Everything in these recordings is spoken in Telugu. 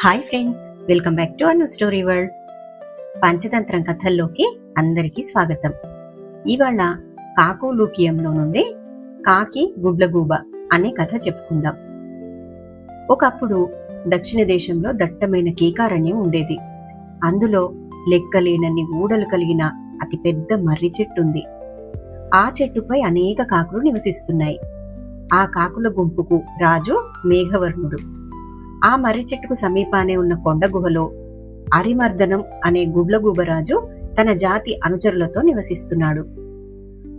Hi friends, welcome back to Anu Story World. Panchatantram కథల్లోకి అందరికీ స్వాగతం. ఇవాళ కాకోలూకియంలో నుండి కాకి గుడ్లగూబ అనే కథ చెప్పుకుందాం. ఒకప్పుడు దక్షిణ దేశంలో దట్టమైన కీకారణ్యం ఉండేది. అందులో లెక్కలేనన్ని ఊడలు కలిగిన అతి పెద్ద మర్రి చెట్టు ఉంది. ఆ చెట్టుపై అనేక కాకులు నివసిస్తున్నాయి. ఆ కాకుల గుంపుకు రాజు మేఘవర్ణుడు. ఆ మర్రి చెట్టుకు సమీపానే ఉన్న కొండ గుహలో అరిమర్దనం అనే గుడ్లగూబరాజు తన జాతి అనుచరులతో నివసిస్తున్నాడు.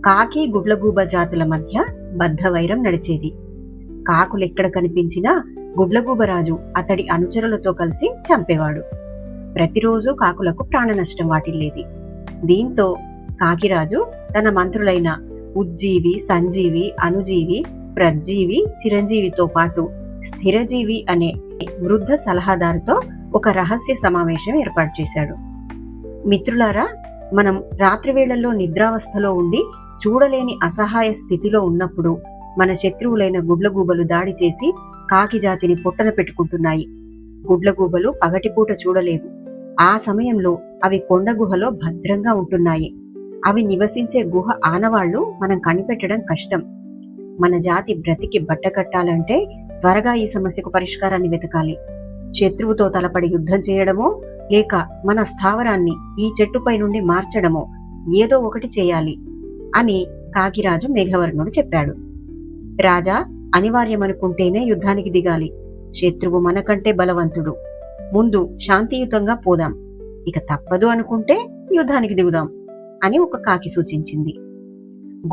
కాకి గుడ్లగూబ జాతుల మధ్య బద్ధవైరం నడిచేది. కాకులెక్కడ కనిపించినా గుడ్లగూబరాజు అతడి అనుచరులతో కలిసి చంపేవాడు. ప్రతిరోజు కాకులకు ప్రాణ నష్టం వాటిల్లేది. దీంతో కాకిరాజు తన మంత్రులైన ఉజ్జీవి, సంజీవి, అనుజీవి, ప్రజ్జీవి, చిరంజీవితో పాటు స్థిరజీవి అనే వృద్ధ సలహాదారుతో ఒక రహస్య సమావేశం ఏర్పాటు చేశాడు. మిత్రులారా, మనం రాత్రి వేళల్లో నిద్రావస్థలో ఉండి చూడలేని అసహాయ స్థితిలో ఉన్నప్పుడు మన శత్రువులైన గుడ్లగూబలు దాడి చేసి కాకి జాతిని పొట్టన పెట్టుకుంటున్నాయి. గుడ్లగూబలు పగటిపూట చూడలేవు. ఆ సమయంలో అవి కొండ గుహలో భద్రంగా ఉంటున్నాయి. అవి నివసించే గుహ ఆనవాళ్లు మనం కనిపెట్టడం కష్టం. మన జాతి బ్రతికి బట్టకట్టాలంటే త్వరగా ఈ సమస్యకు పరిష్కారాన్ని వెతకాలి. శత్రువుతో తలపడి యుద్ధం చేయడమో లేక మన స్థావరాన్ని ఈ చెట్టుపై నుండి మార్చడమో ఏదో ఒకటి చేయాలి అని కాకిరాజు మేఘవర్ణుడు చెప్పాడు. రాజా, అనివార్యమనుకుంటేనే యుద్ధానికి దిగాలి. శత్రువు మనకంటే బలవంతుడు. ముందు శాంతియుతంగా పోదాం. ఇక తప్పదు అనుకుంటే యుద్ధానికి దిగుదాం అని ఒక కాకి సూచించింది.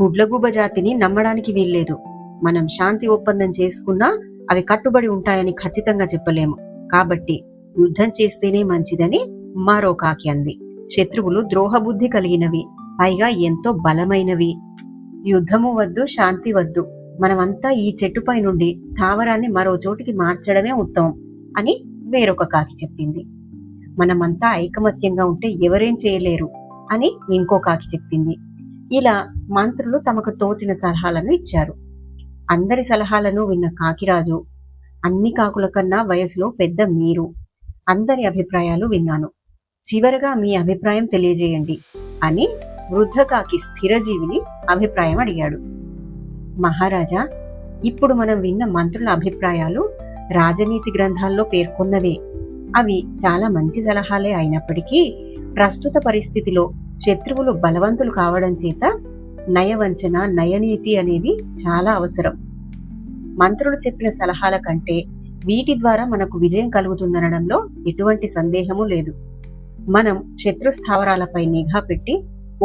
గుడ్లగూబ జాతిని నమ్మడానికి వీల్లేదు. మనం శాంతి ఒప్పందం చేసుకున్నా అవి కట్టుబడి ఉంటాయని ఖచ్చితంగా చెప్పలేము. కాబట్టి యుద్ధం చేస్తేనే మంచిదని మరో కాకి అంది. శత్రువులు ద్రోహబుద్ధి కలిగినవి, పైగా ఎంతో బలమైనవి. యుద్ధము వద్దు, శాంతి వద్దు. మనమంతా ఈ చెట్టుపై నుండి స్థావరాన్ని మరో చోటికి మార్చడమే ఉత్తమం అని వేరొక కాకి చెప్పింది. మనమంతా ఐకమత్యంగా ఉంటే ఎవరేం చేయలేరు అని ఇంకో కాకి చెప్పింది. ఇలా మంత్రులు తమకు తోచిన సలహాలను ఇచ్చారు. అందరి సలహాలను విన్న కాకిరాజు, అన్ని కాకుల కన్నా వయసులో పెద్ద మీరు. అందరి అభిప్రాయాలు విన్నాను. చివరగా మీ అభిప్రాయం తెలియజేయండి అని వృద్ధ కాకి స్థిరజీవిని అభిప్రాయం అడిగాడు. మహారాజా, ఇప్పుడు మనం విన్న మంత్రుల అభిప్రాయాలు రాజనీతి గ్రంథాల్లో పేర్కొన్నవే. అవి చాలా మంచి సలహాలే అయినప్పటికీ ప్రస్తుత పరిస్థితిలో శత్రువులు బలవంతులు కావడం చేత నయవంచన, నయనీతి అనేవి చాలా అవసరం. మంత్రులు చెప్పిన సలహాల కంటే వీటి ద్వారా మనకు విజయం కలుగుతుందనడంలో ఎటువంటి సందేహము లేదు. మనం శత్రు స్థావరాలపై నిఘా పెట్టి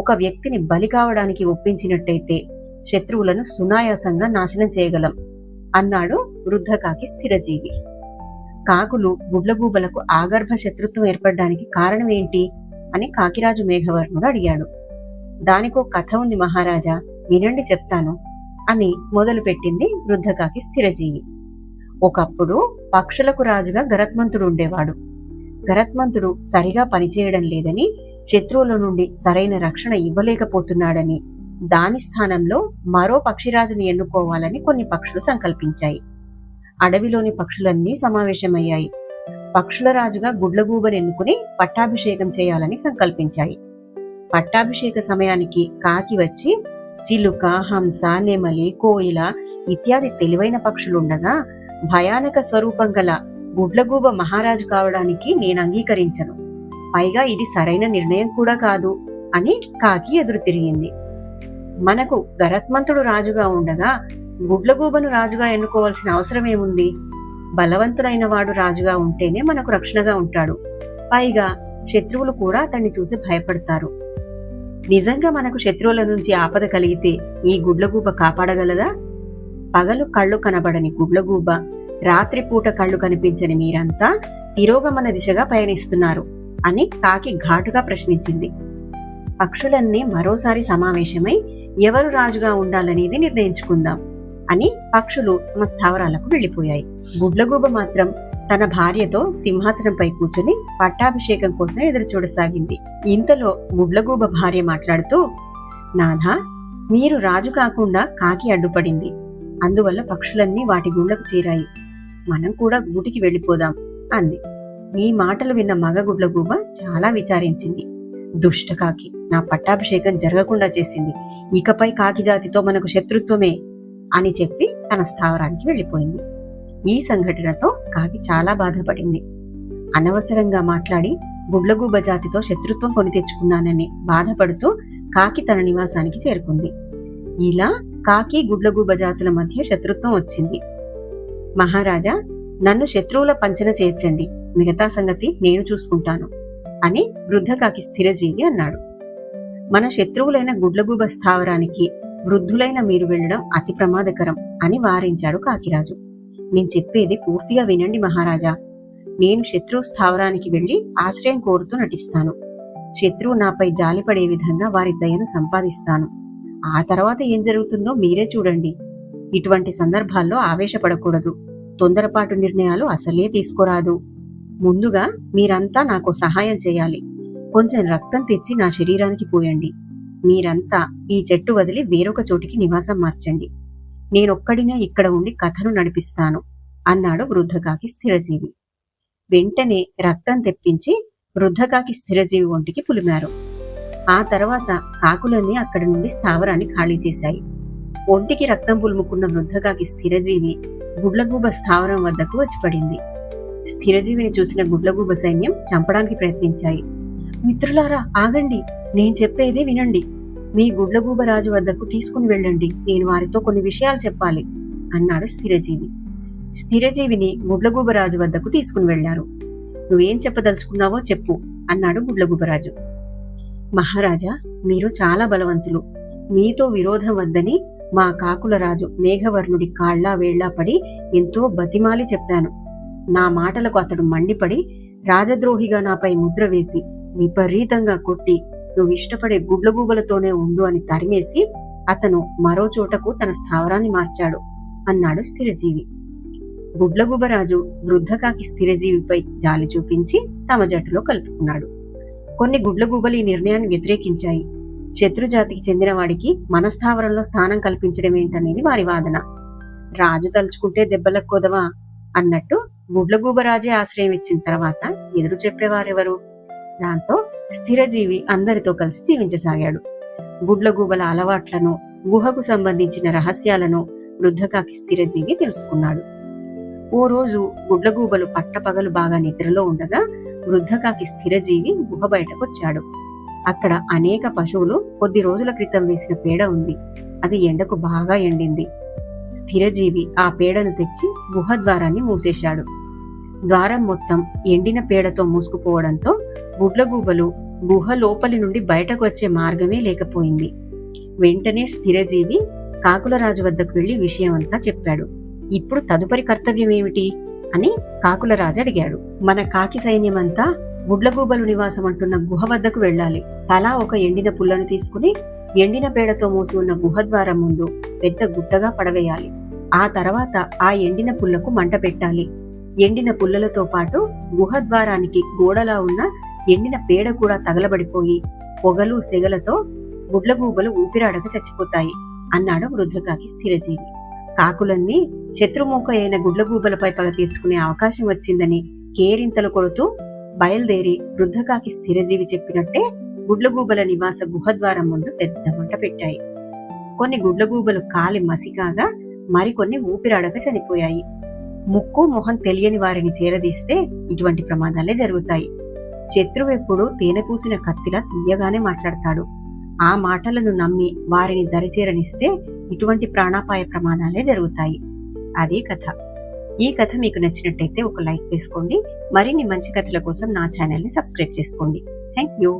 ఒక వ్యక్తిని బలి కావడానికి ఒప్పించినట్టయితే శత్రువులను సునాయాసంగా నాశనం చేయగలం అన్నాడు వృద్ధ కాకి స్థిరజీవి. కాకులు గుడ్లగూబలకు ఆగర్భ శత్రుత్వం ఏర్పడడానికి కారణం ఏంటి అని కాకిరాజు మేఘవర్ణుడు అడిగాడు. దానికో కథ ఉంది మహారాజా, వినండి చెప్తాను అని మొదలుపెట్టింది వృద్ధకాకి స్థిరజీవి. ఒకప్పుడు పక్షులకు రాజుగా గరత్మంతుడు ఉండేవాడు. గరత్మంతుడు సరిగా పనిచేయడం లేదని, శత్రువుల నుండి సరైన రక్షణ ఇవ్వలేకపోతున్నాడని, దాని స్థానంలో మరో పక్షిరాజుని ఎన్నుకోవాలని కొన్ని పక్షులు సంకల్పించాయి. అడవిలోని పక్షులన్నీ సమావేశమయ్యాయి. పక్షుల రాజుగా గుడ్లగూబని ఎన్నుకుని పట్టాభిషేకం చేయాలని సంకల్పించాయి. పట్టాభిషేక సమయానికి కాకి వచ్చి చిలుక, హంస, నెమలి, కోయిల ఇత్యాది తెలివైన పక్షులుండగా భయానక స్వరూపం గల గుడ్లగూబ మహారాజు కావడానికి నేను అంగీకరించను, పైగా ఇది సరైన నిర్ణయం కూడా కాదు అని కాకి ఎదురు తిరిగింది. మనకు గరత్మంతుడు రాజుగా ఉండగా గుడ్లగూబను రాజుగా ఎన్నుకోవాల్సిన అవసరం ఏముంది? బలవంతుడైన వాడు రాజుగా ఉంటేనే మనకు రక్షణగా ఉంటాడు. పైగా శత్రువులు కూడా అతన్ని చూసి భయపడతారు. నిజంగా మనకు శత్రువుల నుంచి ఆపద కలిగితే ఈ గుడ్లగూబ కాపాడగలదా? పగలు కళ్ళు కనబడని గుడ్లగూబ, రాత్రిపూట కళ్ళు కనిపించని మీరంతా తిరోగమన దిశగా పయనిస్తున్నారు అని కాకి ఘాటుగా ప్రశ్నించింది. పక్షులన్నీ మరోసారి సమావేశమై ఎవరు రాజుగా ఉండాలనేది నిర్ణయించుకుందాం అని పక్షులు తమ స్థావరాలకు వెళ్లిపోయాయి. గుడ్లగూబ మాత్రం తన భార్యతో సింహాసనంపై కూర్చుని పట్టాభిషేకం కోసం ఎదురు చూడసాగింది. ఇంతలో గుడ్లగూబ భార్య మాట్లాడుతూ, నాథా, మీరు రాజు కాకుండా కాకి అడ్డుపడింది. అందువల్ల పక్షులన్నీ వాటి గుండెకు చేరాయి. మనం కూడా గూటికి వెళ్లిపోదాం అంది. ఈ మాటలు విన్న మగ గుడ్లగూబ చాలా విచారించింది. దుష్ట కాకి నా పట్టాభిషేకం జరగకుండా చేసింది, ఇకపై కాకి జాతితో మనకు శత్రుత్వమే అని చెప్పి తన స్థావరానికి వెళ్ళిపోయింది. ఈ సంఘటనతో కాకి చాలా బాధపడింది. అనవసరంగా మాట్లాడి గుడ్లగూబ జాతితో శత్రుత్వం కొని తెచ్చుకున్నానని బాధపడుతూ కాకి తన నివాసానికి చేరుకుంది. ఇలా కాకి గుడ్లగూబ జాతుల మధ్య శత్రుత్వం వచ్చింది. మహారాజా, నన్ను శత్రువుల పంచన చేర్చండి, మిగతా సంగతి నేను చూసుకుంటాను అని వృద్ధ కాకి స్థిరజీవి అన్నాడు. మన శత్రువులైన గుడ్లగూబ స్థావరానికి వృద్ధులైన మీరు వెళ్లడం అతి ప్రమాదకరం అని వారించాడు కాకిరాజు. నేను చెప్పేది పూర్తిగా వినండి మహారాజా. నేను శత్రువు స్థావరానికి వెళ్లి ఆశ్రయం కోరుతూ నటిస్తాను. శత్రువు నాపై జాలిపడే విధంగా వారి దయను సంపాదిస్తాను. ఆ తర్వాత ఏం జరుగుతుందో మీరే చూడండి. ఇటువంటి సందర్భాల్లో ఆవేశపడకూడదు, తొందరపాటు నిర్ణయాలు అసలే తీసుకోరాదు. ముందుగా మీరంతా నాకు సహాయం చేయాలి. కొంచెం రక్తం తెచ్చి నా శరీరానికి పోయండి. మీరంతా ఈ చెట్టు వదిలి వేరొక చోటికి నివాసం మార్చండి. నేనొక్కడినే ఇక్కడ ఉండి కథను నడిపిస్తాను అన్నాడు వృద్ధకాకి స్థిరజీవి. వెంటనే రక్తం తెప్పించి వృద్ధకాకి స్థిరజీవి ఒంటికి పులిమారు. ఆ తర్వాత కాకులన్నీ అక్కడి నుండి స్థావరాన్ని ఖాళీ చేశాయి. ఒంటికి రక్తం పులుముకున్న వృద్ధకాకి స్థిరజీవి గుడ్లగూబ స్థావరం వద్దకు వచ్చి పడింది. స్థిరజీవిని చూసిన గుడ్లగూబ సైన్యం చంపడానికి ప్రయత్నించాయి. మిత్రులారా, ఆగండి, నేను చెప్పేది వినండి. మీ గుడ్లగూబ రాజు వద్దకు తీసుకుని వెళ్ళండి, నేను వారితో కొన్ని విషయాలు చెప్పాలి అన్నాడు స్థిరజీవి. స్థిరజీవిని గుడ్లగూబ రాజు వద్దకు తీసుకుని వెళ్లారు. నువ్వేం చెప్పదలుచుకున్నావో చెప్పు అన్నాడు గుడ్లగూబరాజు. మహారాజా, మీరు చాలా బలవంతులు. మీతో విరోధం వద్దని మా కాకుల రాజు మేఘవర్ణుడి కాళ్లా వేళ్లా పడి ఎంతో బతిమాలి చెప్పాను. నా మాటలకు అతడు మండిపడి రాజద్రోహిగా నాపై ముద్ర వేసి విపరీతంగా కొట్టి నువ్వు ఇష్టపడే గుడ్లగూబలతోనే ఉండు అని తరిమేసి అతను మరో చోటకు తన స్థావరాన్ని మార్చాడు అన్నాడు స్థిరజీవి. గుడ్లగూబరాజు వృద్ధకాకి స్థిరజీవిపై జాలి చూపించి తమ జట్టులో కలుపుకున్నాడు. కొన్ని గుడ్లగూబలు ఈ నిర్ణయాన్ని వ్యతిరేకించాయి. శత్రుజాతికి చెందిన వాడికి మన స్థావరంలో స్థానం కల్పించడం ఏంటనేది వారి వాదన. రాజు తలుచుకుంటే దెబ్బలకు కొదవా అన్నట్టు గుడ్లగూబరాజే ఆశ్రయం ఇచ్చిన తర్వాత ఎదురు చెప్పేవారెవరు? దాంతో స్థిరజీవి అందరితో కలిసి జీవించసాగాడు. గుడ్లగూబల అలవాట్లను, గుహకు సంబంధించిన రహస్యాలను వృద్ధకాకి స్థిరజీవి తెలుసుకున్నాడు. ఓ రోజు గుడ్లగూబలు పట్టపగలు బాగా నిద్రలో ఉండగా వృద్ధకాకి స్థిరజీవి గుహ బయటకొచ్చాడు. అక్కడ అనేక పశువులు కొద్ది రోజుల క్రితం వేసిన పేడ ఉంది. అది ఎండకు బాగా ఎండింది. స్థిరజీవి ఆ పేడను తెచ్చి గుహ ద్వారాన్ని మూసేశాడు. ద్వారం మొత్తం ఎండిన పేడతో మూసుకుపోవడంతో గుడ్లగూబలు గుహ లోపలి నుండి బయటకు వచ్చే మార్గమే లేకపోయింది. వెంటనే స్థిరజీవి కాకులరాజు వద్దకు వెళ్లి విషయమంతా చెప్పాడు. ఇప్పుడు తదుపరి కర్తవ్యం ఏమిటి అని కాకులరాజు అడిగాడు. మన కాకి సైన్యమంతా గుడ్లగూబలు నివాసం అంటున్న గుహ వద్దకు వెళ్ళాలి. తలా ఒక ఎండిన పుల్లను తీసుకుని ఎండిన పేడతో మూసి ఉన్న గుహద్వారం ముందు పెద్ద గుట్టగా పడవేయాలి. ఆ తర్వాత ఆ ఎండిన పుల్లకు మంట పెట్టాలి. ఎండిన పుల్లలతో పాటు గుహద్వారానికి గోడలా ఉన్న ఎండిన పేడ కూడా తగలబడిపోయి పొగలు సెగలతో గుడ్లగూబలు ఊపిరాడక చచ్చిపోతాయి అన్నాడు వృద్ధకాకి స్థిరజీవి. కాకులన్నీ శత్రుమూక అయిన గుడ్లగూబలపై పగ తీర్చుకునే అవకాశం వచ్చిందని కేరింతలు కొడుతూ బయలుదేరి వృద్ధకాకి స్థిరజీవి చెప్పినట్టే గుడ్లగూబల నివాస గుహద్వారం ముందు పెద్ద మంట పెట్టాయి. కొన్ని గుడ్లగూబలు కాలి మసికాగా మరికొన్ని ఊపిరాడక చనిపోయాయి. ముక్కు మొహం తెలియని వారిని చేరదీస్తే ఇటువంటి ప్రమాదాలే జరుగుతాయి. శత్రువెప్పుడు తేనె పూసిన కత్తిలా తీయగానే మాట్లాడతాడు. ఆ మాటలను నమ్మి వారిని దరిచేరనిస్తే ఇటువంటి ప్రాణాపాయ ప్రమాదాలే జరుగుతాయి. అదే కథ. ఈ కథ మీకు నచ్చినట్టయితే ఒక లైక్ వేసుకోండి. మరిన్ని మంచి కథల కోసం నా ఛానల్ని సబ్స్క్రైబ్ చేసుకోండి. Thank you.